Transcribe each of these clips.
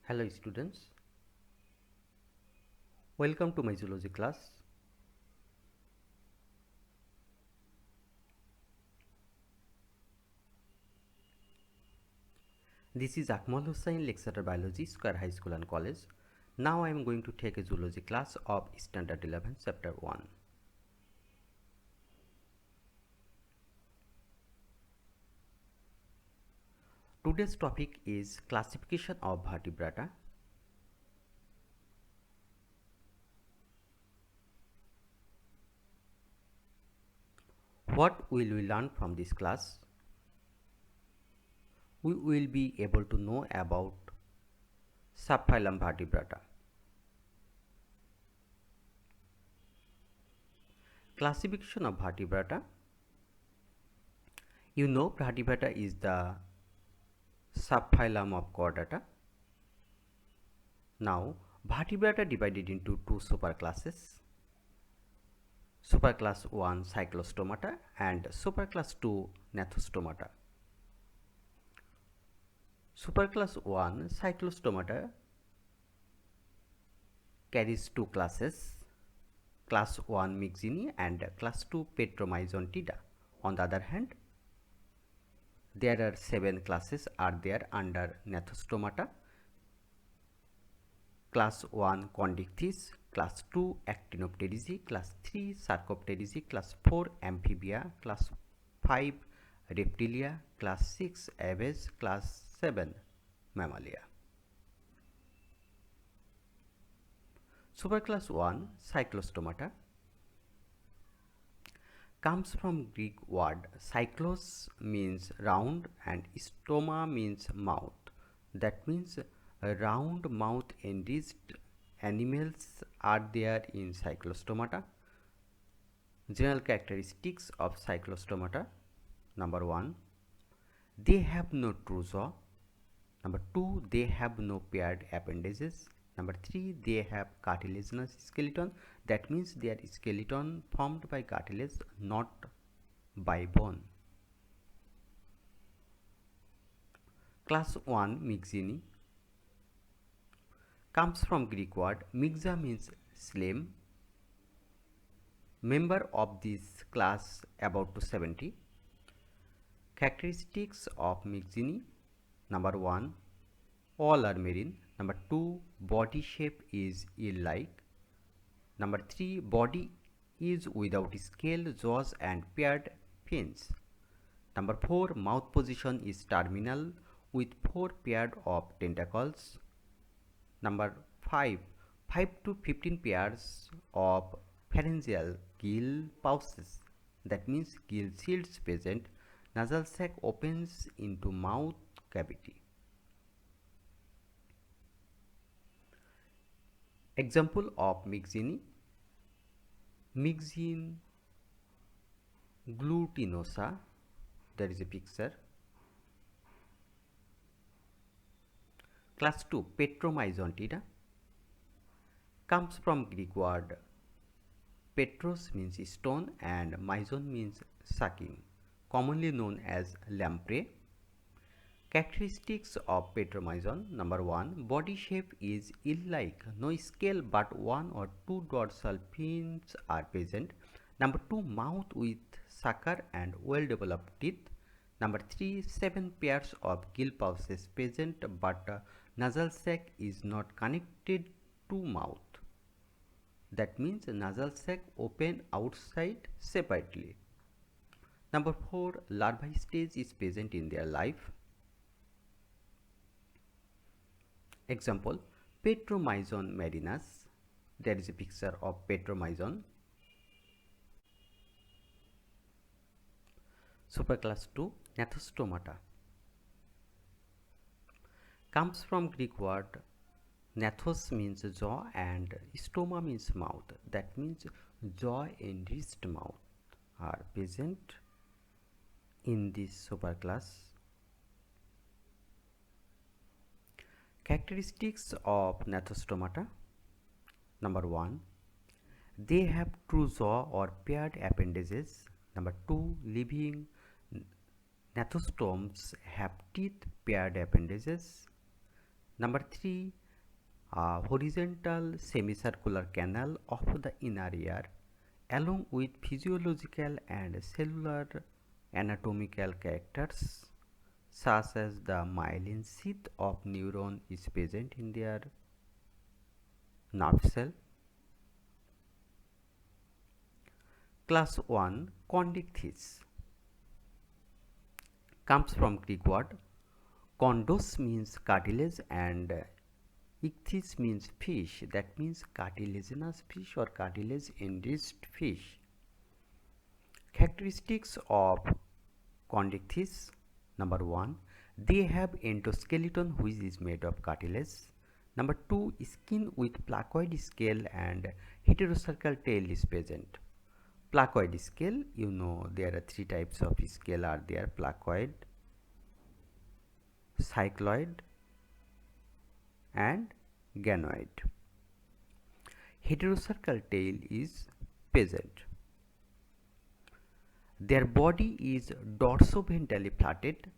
Hello students, welcome to my zoology class. This is Akmal Hussain, lecturer biology, Square High School and College. Now I am going to take a zoology class of Standard 11 Chapter 1. Today's topic is classification of vertebrata. What will we learn from this class? We will be able to know about subphylum vertebrata. Classification of vertebrata. You know vertebrata is the subphylum of chordata. Now, vertebrata divided into two superclasses. Superclass 1 Cyclostomata and Superclass 2 Gnathostomata. Superclass 1 Cyclostomata carries two classes, Class 1 Myxini and Class 2 Petromyzontida. On the other hand, there are 7 classes are there under Gnathostomata. Class 1 Condycthys, Class 2 Actinopterygi, Class 3 Sarcopterygi, Class 4 Amphibia, Class 5 Reptilia, Class 6 Aves, Class 7 Mammalia. Superclass 1 Cyclostomata comes from Greek word cyclos means round and stoma means mouth. That means round mouth enriched animals are there in Cyclostomata. General characteristics of Cyclostomata: number 1, they have no true jaw. Number 2, they have no paired appendages. Number 3, they have cartilaginous skeleton. That means their skeleton formed by cartilage, not by bone. Class 1 Myxini comes from Greek word myxa means slim. Member of this class about 270. Characteristics of Myxini: number 1, all are marine. Number 2, body shape is eel-like. Number 3, body is without scale, jaws and paired fins. Number 4, mouth position is terminal with 4 pairs of tentacles. Number 5, 5 to 15 pairs of pharyngeal gill pouches. That means gill shields present. Nasal sac opens into mouth cavity. Example of Myxini: Myxine glutinosa, there is a picture. Class 2 Petromyzontida comes from Greek word petros means stone and myzon means sucking, commonly known as lamprey. Characteristics of Petromyzon: number 1, body shape is eel-like, no scale but 1 or 2 dorsal fins are present. Number 2, mouth with sucker and well-developed teeth. Number 3, 7 pairs of gill pouches present but nasal sac is not connected to mouth. That means nasal sac open outside separately. Number 4, larvae stage is present in their life. Example, Petromyzon marinus. There is a picture of Petromyzon. Superclass 2 Gnathostomata comes from Greek word gnathos means jaw and stoma means mouth. That means jaw enriched mouth are present in this superclass. Characteristics of Gnathostomata: number 1, they have true jaw or paired appendages. Number 2, living gnathostomes have teeth, paired appendages. Number 3, a horizontal semicircular canal of the inner ear along with physiological and cellular anatomical characters such as the myelin sheath of neuron is present in their nerve cell. Class 1, condictis, comes from Greek word kondos means cartilage and ichthys means fish, that means cartilaginous fish or cartilage enriched fish. Characteristics of condictis: number 1, they have endoskeleton which is made of cartilage. Number 2, skin with placoid scale and heterocercal tail is present. Placoid scale, you know there are 3 types of scale are there: placoid, cycloid and ganoid. Heterocercal tail is present. Their body is dorsoventrally flatted.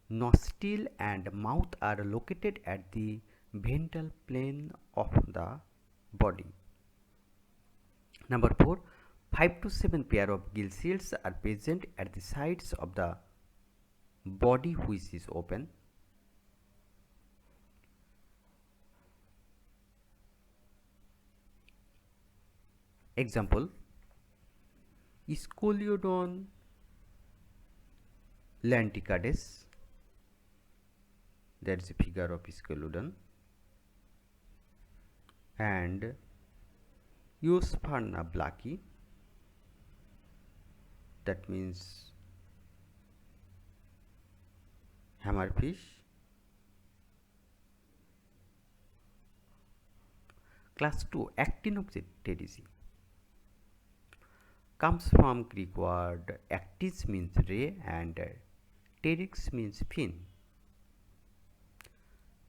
Nostril and mouth are located at the ventral plane of the body. Number 4, 5 to 7 pair of gill shields are present at the sides of the body which is open. Example: Scoliodon lenticades, that is a figure of Scoliodon, and Eospharna blacki, that means hammerfish. Class 2, Actinopterygii, comes from Greek word actis means ray and pteryx means fin.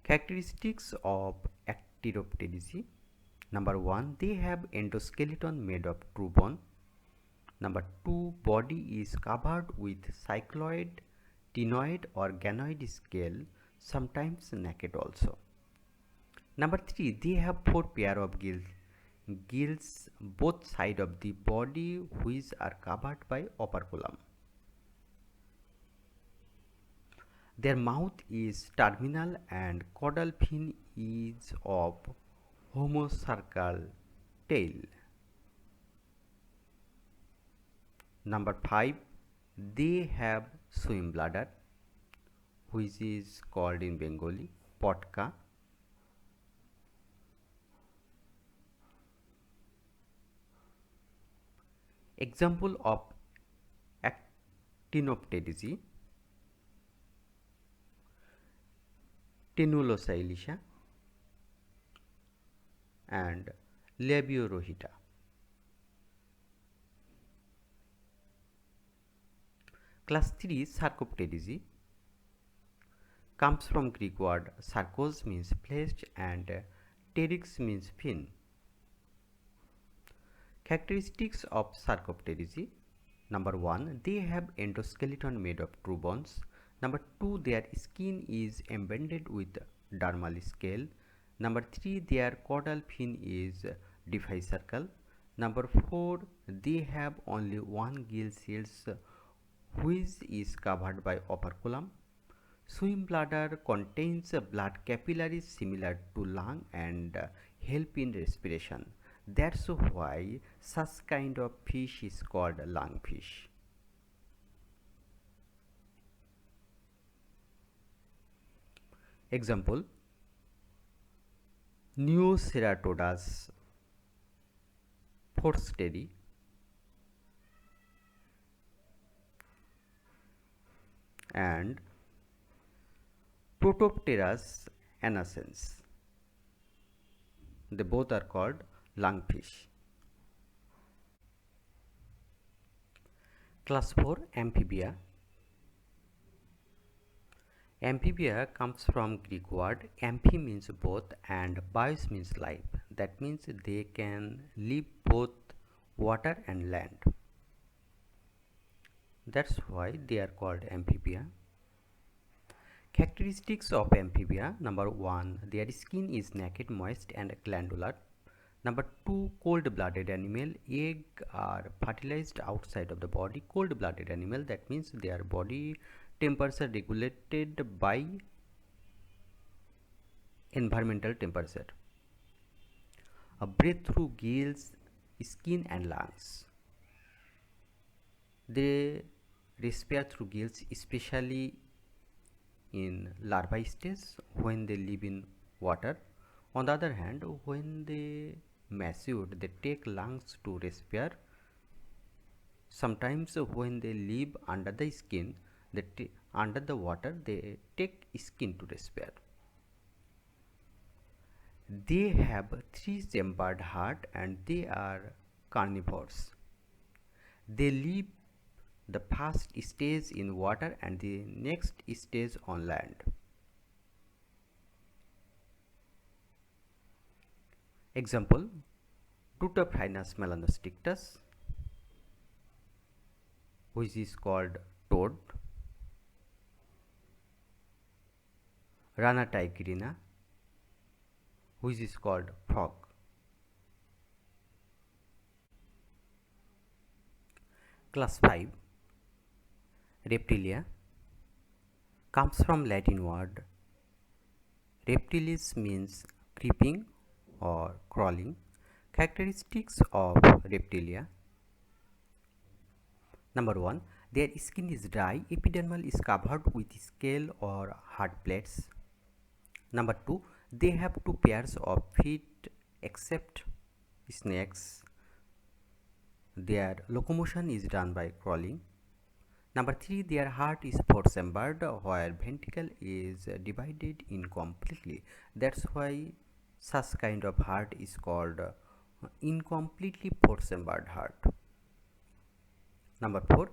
Characteristics of Actinopterygii: number 1, they have endoskeleton made of true bone. Number 2, body is covered with cycloid, ctenoid or ganoid scale, sometimes naked also. Number 3, they have 4 pair of gills both sides of the body which are covered by operculum. Their mouth is terminal and caudal fin is of homocercal tail. Number 5, they have swim bladder which is called in Bengali potka. Example of Actinopterygii: Tenulocylicia and Labiorohita. Class 3, Sarcopterygii, comes from Greek word sarcos means flesh and pteryx means fin. Characteristics of Sarcopterygii: number 1, they have endoskeleton made of true bones. Number 2, their skin is embedded with dermal scale. Number 3, their caudal fin is difficircle. Number 4, they have only one gill shields which is covered by operculum. Swim bladder contains blood capillaries similar to lung and help in respiration. That's why such kind of fish is called lungfish. Example: Neoceratodes forsteri and Protopteras anascens. They both are called lungfish. Class 4, Amphibia. Amphibia comes from Greek word amphi means both and bios means life. That means they can live both water and land. That's why they are called amphibia. Characteristics of amphibia. Number 1, their skin is naked, moist and glandular. Number 2, cold-blooded animal. Egg are fertilized outside of the body. Cold-blooded animal, that means their body temperature regulated by environmental temperature. Breathe through gills, skin and lungs. They respire through gills, especially in larvae stage when they live in water. On the other hand, when they mature, they take lungs to respire. Sometimes when they live under the skin, under the water, they take skin to respire. They have 3-chambered heart and they are carnivores. They live the first stage in water and the next stage on land. Example, Tutophrynus melanostictus, which is called toad. Rana tigrina, which is called frog. Class 5, Reptilia, comes from Latin word reptilis, means creeping or crawling. Characteristics of reptilia. Number 1, their skin is dry, epidermal is covered with scale or hard plates. Number 2, they have 2 pairs of feet except snakes. Their locomotion is done by crawling. Number 3, their heart is 4-chambered, where ventricle is divided incompletely. That's why such kind of heart is called incompletely 4-chambered heart. Number 4,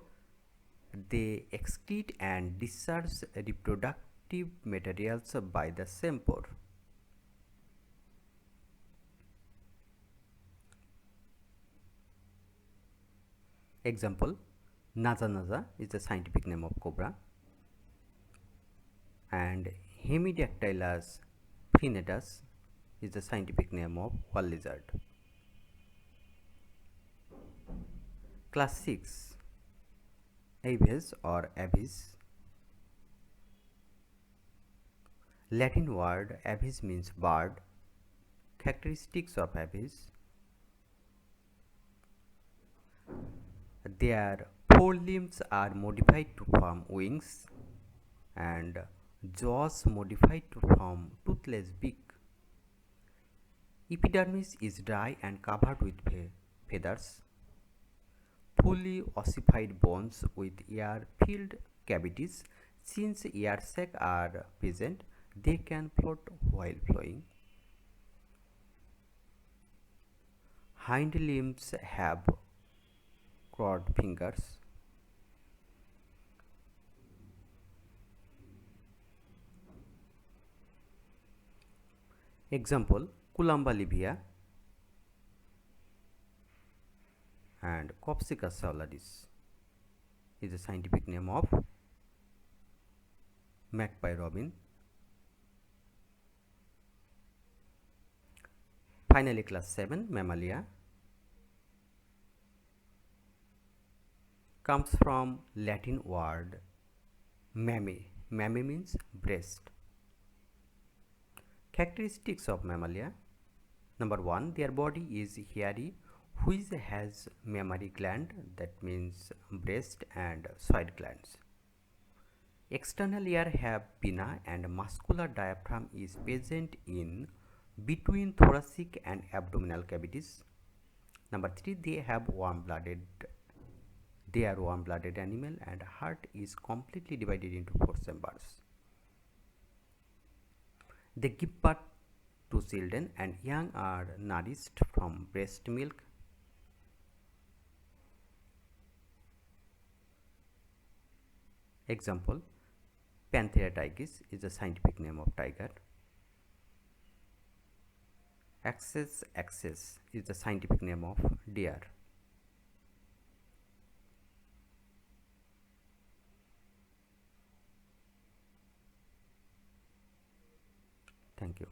they excrete and discharge reproductive materials by the same pore. Example, Naja naja is the scientific name of cobra, and Hemidactylus frenatus is the scientific name of wall lizard. Class 6, Aves or aves. Latin word aves means bird. Characteristics of aves. Their forelimbs are modified to form wings and jaws modified to form toothless beak. Epidermis is dry and covered with feathers. Fully ossified bones with air-filled cavities. Since air sacs are present, they can float while flying. Hind limbs have clawed fingers. Example, Columba livia and Copsychus salaris is the scientific name of magpie robin. Finally, class 7, Mammalia, comes from Latin word mammæ. Mammæ means breast. Characteristics of Mammalia. Number 1, their body is hairy, which has mammary gland, that means breast and side glands. External ear have pinna and muscular diaphragm is present in between thoracic and abdominal cavities. Number 3, they have warm-blooded. They are warm-blooded animal and heart is completely divided into 4 chambers. They give birth to children and young are nourished from breast milk. Example, Panthera tigris is the scientific name of tiger. Axis is the scientific name of deer. Thank you.